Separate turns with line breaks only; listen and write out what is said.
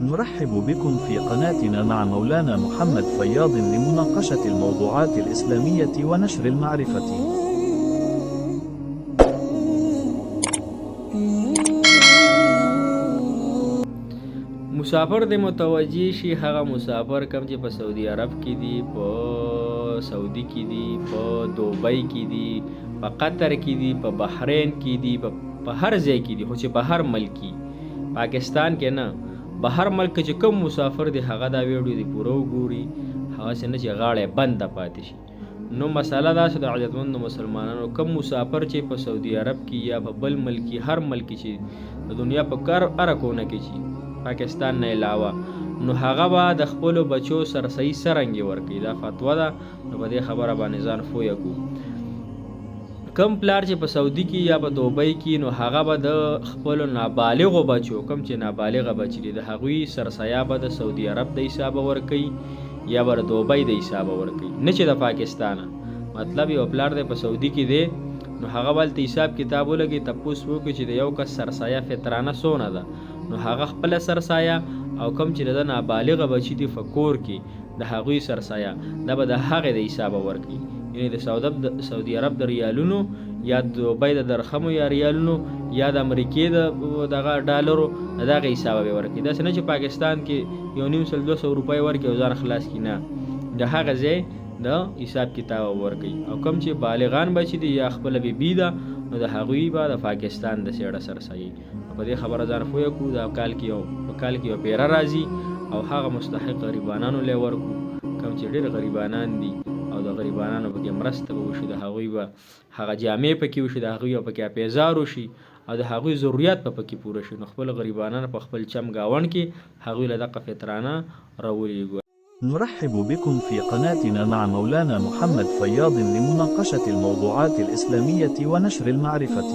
نرحب بكم في قناتنا مع مولانا محمد فياض لمناقشة الموضوعات الإسلامية ونشر المعرفة.
مسافر د متوجي شي هغه مسافر کم چې په سعودي عرب کې دي، په سعودي کې دي، په دوبۍ کې دي، په قطر کې دي، په بحرین کې دي، په هر ځای کې دي، خو چې په هر ملک کې پاکستان کې نه، په هر ملک چې کوم مسافر دی هغه دا ویډیو دی پوره وګوري، هغه څه نه چې غاړه بنده پاتې شي. نو مسله دا چې د عزتمندو مسلمانانو کوم مسافر چې په سعودي عرب کې یا په بل ملک هر ملک چې د دنیا په هر کونه کې چې پاکستان نه علاوه، نو هغه به د خپلو بچو سره صحیح څرنګې ورکوي. دا فتوا ده، نو په دې خبره باندې ځان پوه کړو. کم پلار چې په سعودي کې یا په دوبۍ کې، نو هغه به د خپلو نابالغو بچو، کم چې نابالغه بچي دي، د هغوی سرسایه به د سعودي عرب د حسابه ورکوي یا به د دوبۍ د حسابه ورکوي، نه چې د پاکستانه. مطلب یو پلار دی په سعودي کې دی، نو هغه به هلته حساب کتاب ولګي، تپوس وکړي چې د یو کس سرسایه فطرانه څونه ده، نو هغه خپله سرسایه او کم چې د نابالغه بچي دي په کور کې د هغوی سرسایه دا به د هغې د حسابه ورکوي، یعنې د سعودي عرب د ریالونو یا د دوبۍ د درخمو یا ریالونو یا د امریکې د دغه ډالرو د دغه حسابه به ورکوي. داسې نه چې پاکستان کې 1,200 روپۍ ورکړي او ځان خلاص کړي، نه، د هغه ځای د حساب کتاب ورکوي. او کم چې بالغان بچي دي یا خپله بیبي ده، نو د هغوی به د پاکستان د سیړه سرسایي. په دې خبره ځان پوه کړو. دا په کال کې یو پیره راځي او هغه مستحق غریبانانو لی ورکړو، کم چې ډېر غریبانان دي او د غریبانانو پکې مرسته به وشي، د هغوی به هغه جامې پکې وشي، د هغوی به پکې اپیزار وشي او د هغوی ضرورت به پکې پوره شي. نو خپل غریبانان په خپل چم گاون کې هغوی له دغه فطرانه راولېږو.
نرحب بكم في قناتنا مع مولانا محمد فياض لمناقشة الموضوعات الإسلامية ونشر المعرفة.